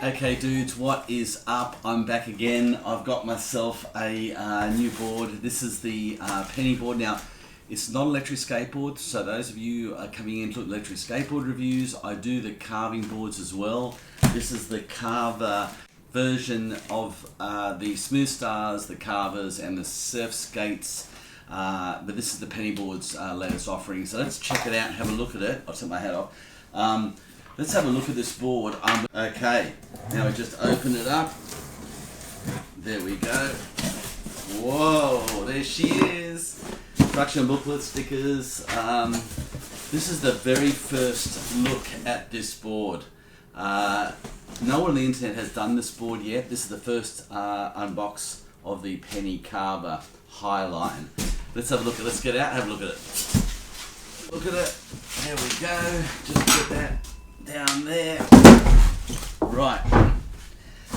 Okay dudes, what is up? I'm back again. I've got myself a new board. This is the Penny board. Now, it's not an electric skateboard, so those of you coming into electric skateboard reviews, I do the carving boards as well. This is the Carver version of the Smooth Stars, the Carvers and the Surf Skates. But this is the Penny board's latest offering. So let's check it out and have a look at it. I'll take my hat off. Let's have a look at this board. Okay, now we just open it up. There we go. Whoa, there she is. Instruction booklet, stickers. This is the very first look at this board. No one on the internet has done this board yet. This is the first unbox of the Penny Carver Highline. Let's have a look at it. Let's get out and have a look at it. Look at it. There we go. Just put that down there. Right.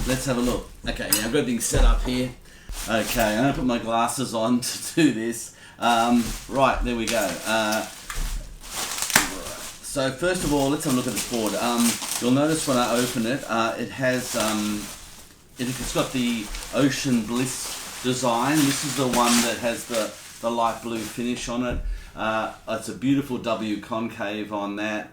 Let's have a look. Okay, now I've got everything set up here. Okay, I'm going to put my glasses on to do this. Right, there we go. So first of all, let's have a look at this board. You'll notice when I open it, it has, it's got the Ocean Bliss design. This is the one that has the light blue finish on it. It's a beautiful W Concave on that.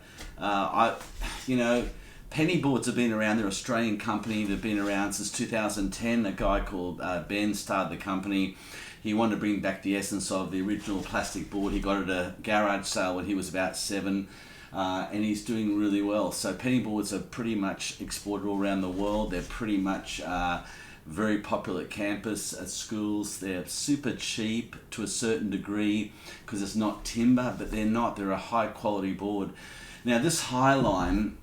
You know, Penny boards have been around. They're an Australian company. They've been around since 2010. A guy called Ben started the company. He wanted to bring back the essence of the original plastic board. He got it at a garage sale when he was about 7, and he's doing really well. So Penny boards are pretty much exported all around the world. They're pretty much very popular at campus, at schools. They're super cheap to a certain degree because it's not timber, but they're not. They're a high quality board. Now this Highline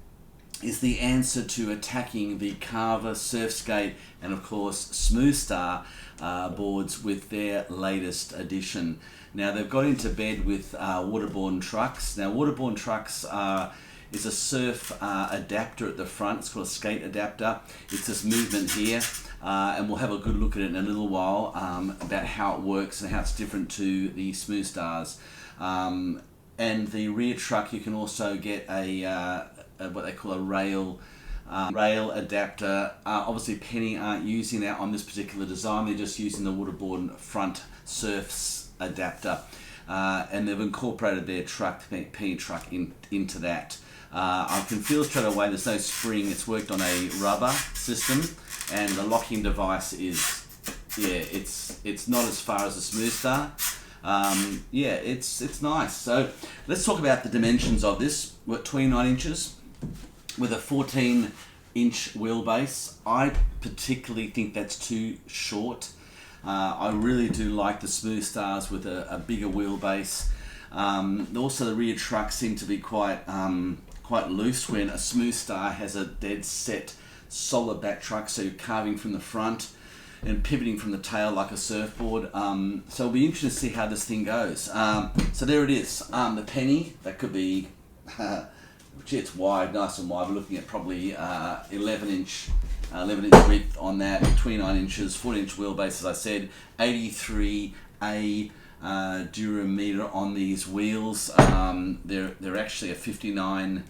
is the answer to attacking the Carver, Surf Skate and of course Smooth Star boards with their latest edition. Now they've got into bed with Waterbourne trucks. Now Waterbourne trucks is a surf adapter at the front. It's called a skate adapter. It's this movement here, and we'll have a good look at it in a little while about how it works and how it's different to the Smooth Stars. And the rear truck, you can also get a what they call a rail adapter. Obviously Penny aren't using that on this particular design. They're just using the Waterbourne Front Surf Adapter, and they've incorporated their truck, Penny truck, into that. I can feel straight away there's no spring. It's worked on a rubber system, and the locking device is, yeah, it's not as far as a Smooth Star. Yeah, it's nice. So let's talk about the dimensions of this. We're at 29 inches with a 14-inch wheelbase. I particularly think that's too short. I really do like the Smooth Stars with a bigger wheelbase. Also the rear trucks seem to be quite loose, when a Smooth Star has a dead set solid back truck, so you're carving from the front and pivoting from the tail like a surfboard. So it'll be interesting to see how this thing goes. So there it is, the Penny. That could be, gee, it's wide, nice and wide. We're looking at probably 11 inch width on that, 29 inches, 4-inch wheelbase, as I said, 83A durometer on these wheels. They're actually a 59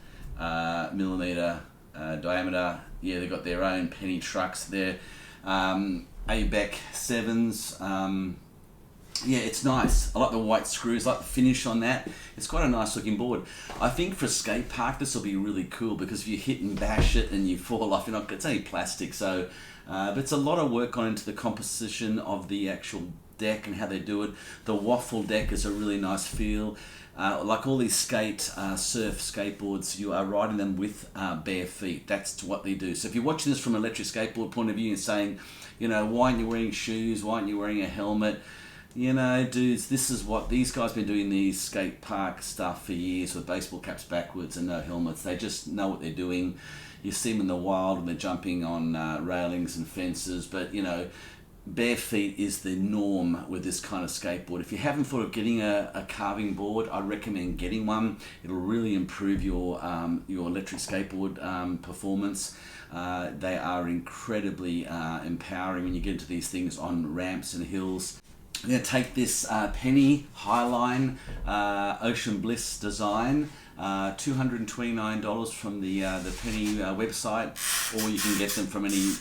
millimeter diameter. Yeah, they've got their own Penny trucks there. ABEC 7s. Yeah, it's nice. I like the white screws, I like the finish on that. It's quite a nice looking board. I think for a skate park this will be really cool, because if you hit and bash it and you fall off, it's only plastic, so but it's a lot of work gone into the composition of the actual deck and how they do it. The Waffle deck is a really nice feel. Like all these surf skateboards, you are riding them with bare feet. That's what they do. So if you're watching this from an electric skateboard point of view and saying, you know, why aren't you wearing shoes? Why aren't you wearing a helmet? You know, dudes, this is what these guys have been doing, these skate park stuff for years, with baseball caps backwards and no helmets. They just know what they're doing. You see them in the wild and they're jumping on railings and fences, but you know, bare feet is the norm with this kind of skateboard. If you haven't thought of getting a carving board, I recommend getting one. It'll really improve your electric skateboard performance. They are incredibly empowering when you get into these things on ramps and hills. I'm going to take this Penny Highline Ocean Bliss design, $229 from the Penny website, or you can get them from any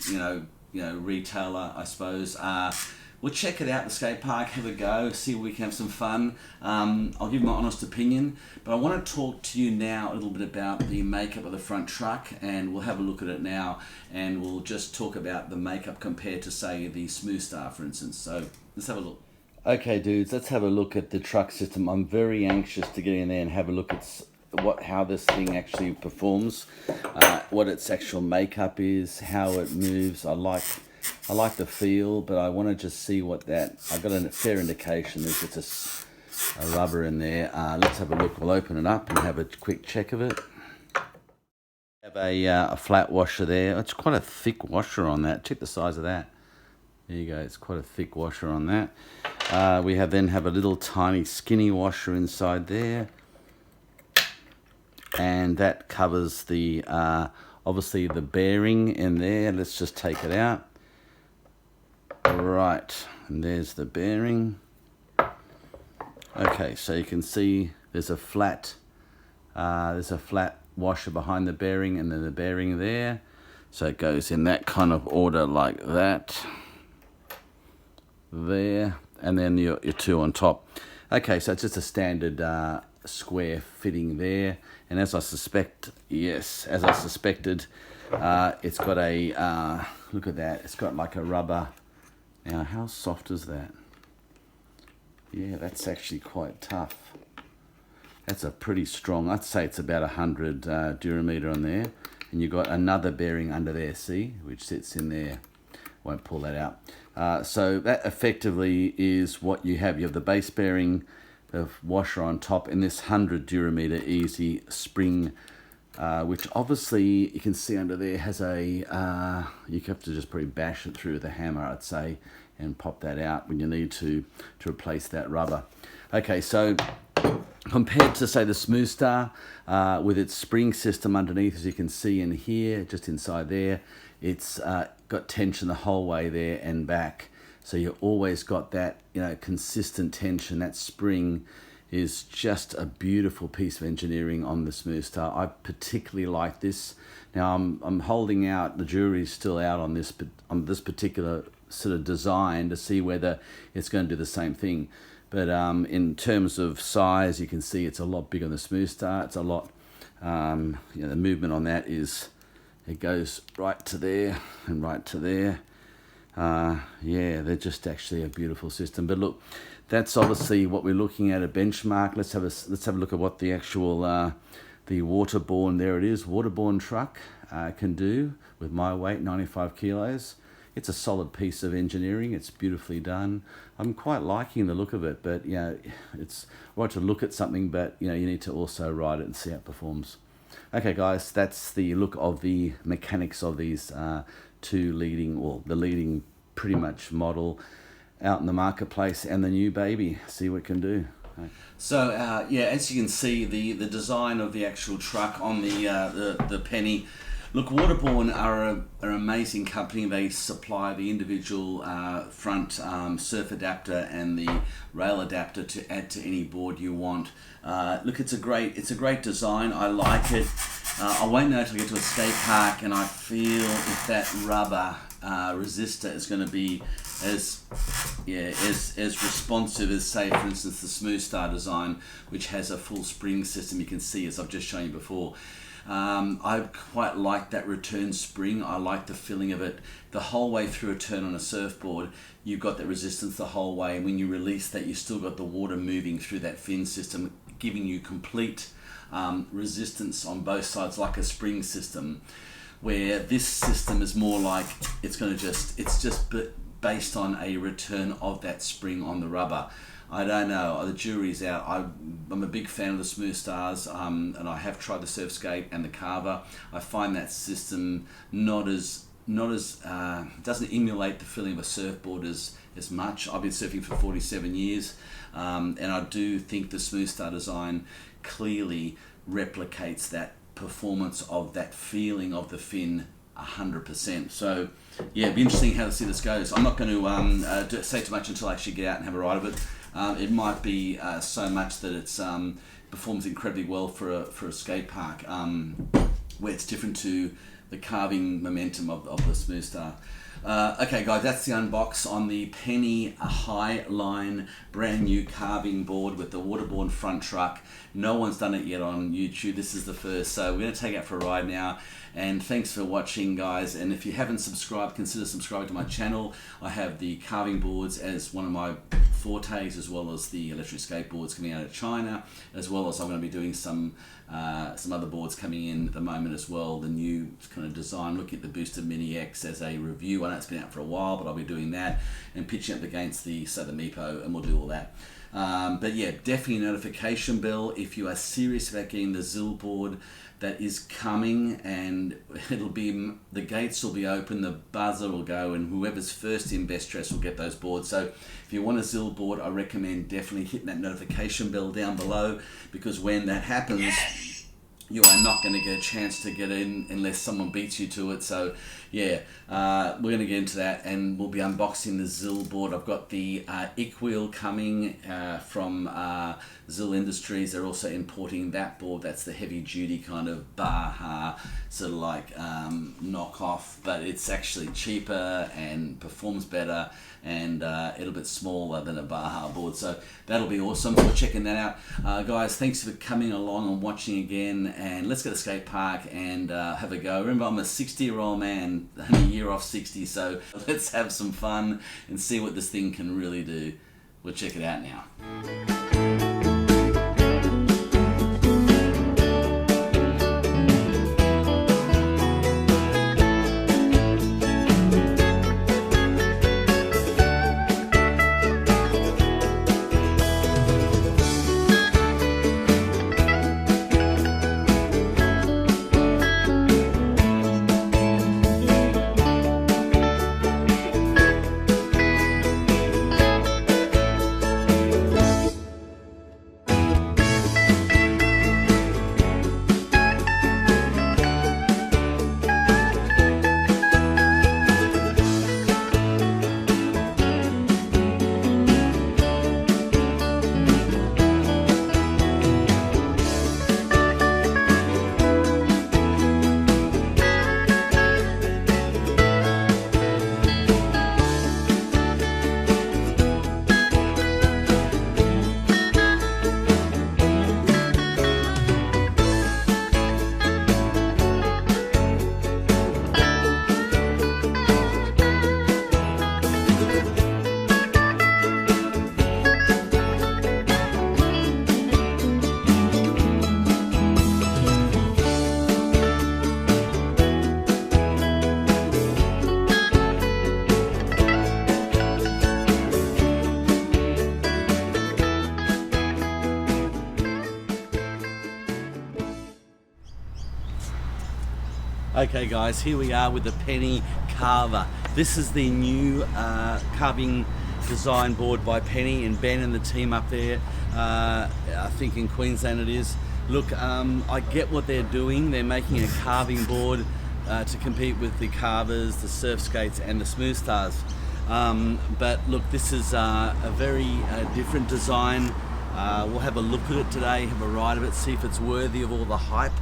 retailer, I suppose. We'll check it out at the skate park, have a go, see if we can have some fun. I'll give my honest opinion, but I want to talk to you now a little bit about the makeup of the front truck, and we'll have a look at it now, and we'll just talk about the makeup compared to, say, the Smooth Star, for instance. So let's have a look. Okay, dudes, let's have a look at the truck system. I'm very anxious to get in there and have a look at how this thing actually performs, what its actual makeup is, how it moves. I like the feel, but I want to just see what that... I've got a fair indication there's just a rubber in there. Let's have a look. We'll open it up and have a quick check of it. Have a flat washer there. It's quite a thick washer on that. Check the size of that. There you go. It's quite a thick washer on that. We then have a little tiny skinny washer inside there, and that covers the obviously the bearing in there. Let's just take it out. Right, and there's the bearing. Okay, so you can see there's a flat washer behind the bearing, and then the bearing there. So it goes in that kind of order like that. There, and then your two on top. Okay, so it's just a standard square fitting there, and as I suspected, it's got a look at that. It's got like a rubber. Now, how soft is that? Yeah, that's actually quite tough. That's a pretty strong. I'd say it's about 100 durometer on there, and you've got another bearing under there. See, which sits in there. Won't pull that out. So that effectively is what you have. You have the base bearing, the washer on top, and this 100 durometer easy spring, which obviously you can see under there has a, you have to just probably bash it through with a hammer, I'd say, and pop that out when you need to replace that rubber. Okay, so compared to, say, the Smooth Star, with its spring system underneath, as you can see in here, just inside there, it's got tension the whole way there and back. So you always got that, consistent tension. That spring is just a beautiful piece of engineering on the Smooth Star. I particularly like this. Now I'm holding out, the jury's still out on this particular sort of design to see whether it's going to do the same thing. But in terms of size, you can see it's a lot bigger than the Smooth Star. It's a lot, the movement on that is, it goes right to there and right to there. Yeah, they're just actually a beautiful system. But look, that's obviously what we're looking at, a benchmark. Let's have a look at what the actual the Waterbourne, there it is, Waterbourne truck can do with my weight, 95 kilos. It's a solid piece of engineering. It's beautifully done. I'm quite liking the look of it, but it's right to look at something, but you need to also ride it and see how it performs. Okay, guys, that's the look of the mechanics of these two the leading pretty much model out in the marketplace, and the new baby. See what it can do. So as you can see, the design of the actual truck on the Penny. Look, Waterbourne are an amazing company. They supply the individual front surf adapter and the rail adapter to add to any board you want. Look, it's a great design. I like it. I won't know until I get to a skate park and I feel if that rubber resistor is going to be as responsive as, say, for instance, the Smooth Star design, which has a full spring system. You can see, as I've just shown you before. I quite like that return spring. I like the feeling of it the whole way through a turn on a surfboard. You've got that resistance the whole way, and when you release that, you still got the water moving through that fin system, giving you complete resistance on both sides, like a spring system. Where this system is more like it's just based on a return of that spring on the rubber. I don't know, the jury's out. I'm a big fan of the Smooth Stars, and I have tried the Surfskate and the Carver. I find that system doesn't emulate the feeling of a surfboard as much. I've been surfing for 47 years, and I do think the Smooth Star design clearly replicates that performance of that feeling of the fin 100%. So yeah, it'd be interesting how to see this goes. I'm not going to say too much until I actually get out and have a ride of it. It might be so much that it's performs incredibly well for a skate park, where it's different to the carving momentum of the Smooth Star. Okay guys, that's the unbox on the Penny Highline brand new carving board with the Waterbourne front truck. No one's done it yet on YouTube. This is the first, so we're going to take it out for a ride now. And thanks for watching, guys. And if you haven't subscribed, consider subscribing to my channel. I have the carving boards as one of my fortes, as well as the electric skateboards coming out of China, as well as I'm going to be doing some other boards coming in at the moment as well. The new kind of design, looking at the Boosted Mini X as a review. I know it's been out for a while, but I'll be doing that and pitching up against the Meepo, and we'll do all that. But yeah, definitely a notification bell if you are serious about getting the ZIL board. That is coming, and it'll be, the gates will be open, the buzzer will go, and whoever's first in best dress will get those boards. So if you want a ZIL board, I recommend definitely hitting that notification bell down below, because when that happens, you are not going to get a chance to get in unless someone beats you to it. So yeah, we're going to get into that, and we'll be unboxing the ZIL board. I've got the Wheel coming from ZIL Industries. They're also importing that board. That's the heavy duty kind of Baja sort of like knockoff, but it's actually cheaper and performs better, and a little bit smaller than a Baja board. So that'll be awesome. So we're checking that out. Guys, thanks for coming along and watching again, and let's go to the skate park and have a go. Remember, I'm a 60-year-old man, only a year off 60, so let's have some fun and see what this thing can really do. We'll check it out now. Okay guys, here we are with the Penny Carver. This is the new carving design board by Penny, and Ben and the team up there, I think in Queensland it is. Look, I get what they're doing. They're making a carving board to compete with the Carvers, the Surf Skates and the Smooth Stars. But look, this is a very different design. We'll have a look at it today, have a ride of it, see if it's worthy of all the hype.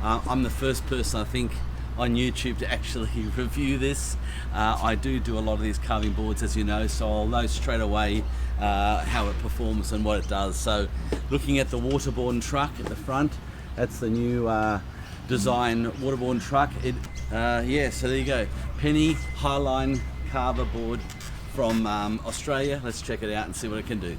I'm the first person, I think, on YouTube to actually review this. I do a lot of these carving boards, as you know, so I'll know straight away how it performs and what it does. So looking at the Waterbourne truck at the front, that's the new design Waterbourne truck. Yeah, so there you go, Penny Highline Carver board from Australia. Let's check it out and see what it can do.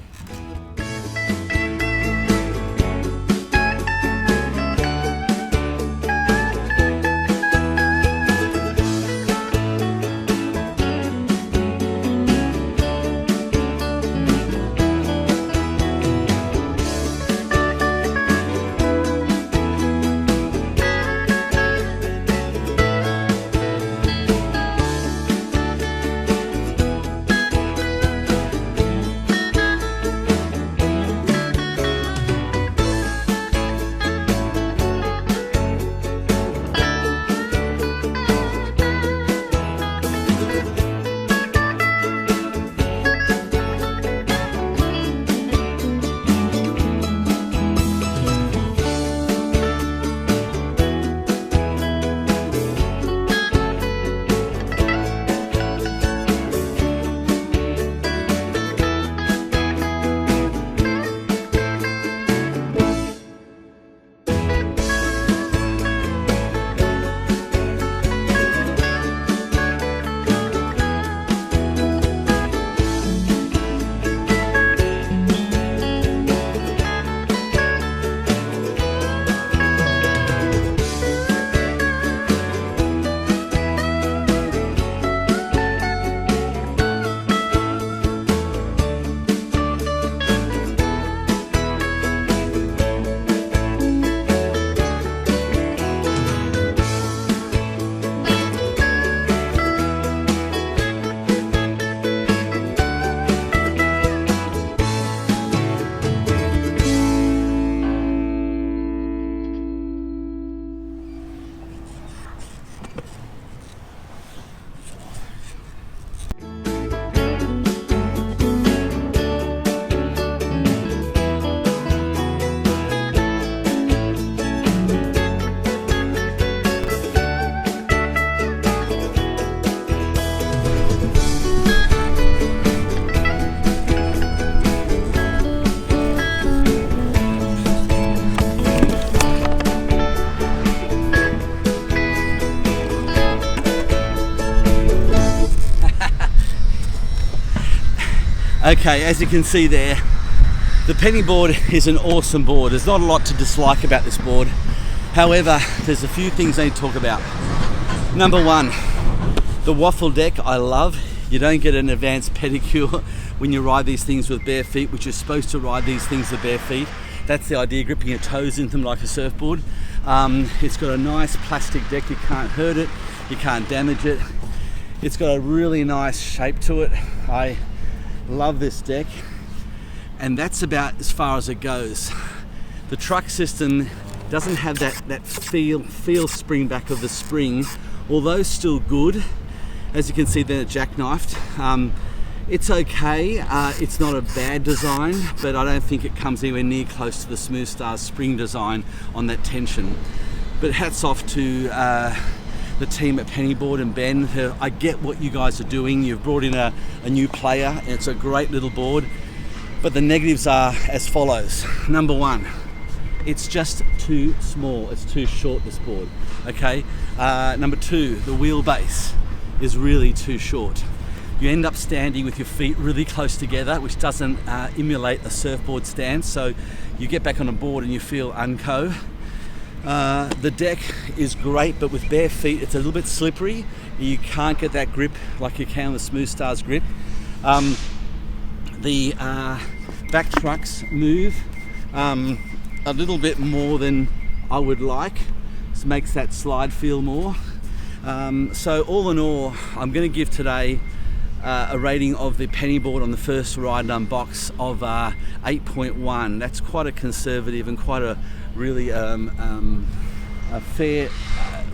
Okay, as you can see there, the penny board is an awesome board. There's not a lot to dislike about this board. However, there's a few things I need to talk about. Number one, the waffle deck I love. You don't get an advanced pedicure when you ride these things with bare feet, which you're supposed to ride these things with bare feet. That's the idea, gripping your toes into them like a surfboard. It's got a nice plastic deck. You can't hurt it, you can't damage it. It's got a really nice shape to it. I love this deck, and that's about as far as it goes. The truck system doesn't have that feel spring back of the spring, although still good. As you can see there, jackknifed. It's okay, it's not a bad design, but I don't think it comes anywhere near close to the Smooth Stars spring design on that tension. But hats off to the team at Penny Board and Ben. I get what you guys are doing. You've brought in a new player, and it's a great little board. But the negatives are as follows. Number one, it's just too small. It's too short, this board. Okay. Number two, the wheelbase is really too short. You end up standing with your feet really close together, which doesn't emulate a surfboard stance. So you get back on a board and you feel unco. The deck is great, but with bare feet, it's a little bit slippery. You can't get that grip like you can with Smooth Stars grip. The back trucks move a little bit more than I would like. This makes that slide feel more. So all in all, I'm going to give today a rating of the penny board on the first ride unbox of 8.1. That's quite a conservative and quite a really a fair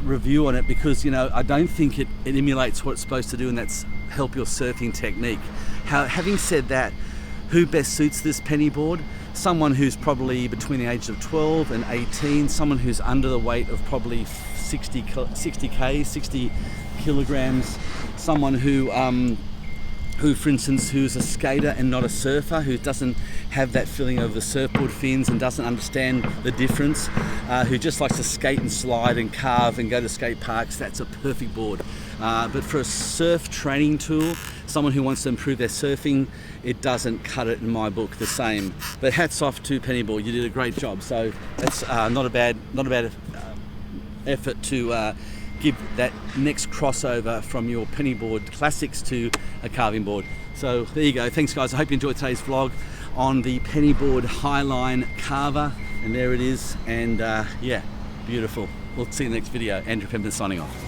review on it, because I don't think it emulates what it's supposed to do, and that's help your surfing technique. Having said that, who best suits this penny board? Someone who's probably between the ages of 12 and 18, someone who's under the weight of probably 60 kilograms, someone who for instance, who's a skater and not a surfer, who doesn't have that feeling of the surfboard fins and doesn't understand the difference, who just likes to skate and slide and carve and go to skate parks. That's a perfect board. But for a surf training tool, someone who wants to improve their surfing, it doesn't cut it in my book the same. But hats off to Penny Board, you did a great job. So that's not a bad effort to give that next crossover from your penny board classics to a carving board. So there you go. Thanks guys. I hope you enjoyed today's vlog on the penny board Highline Carver, and there it is. And yeah, beautiful. We'll see you in the next video. Andrew Penman signing off.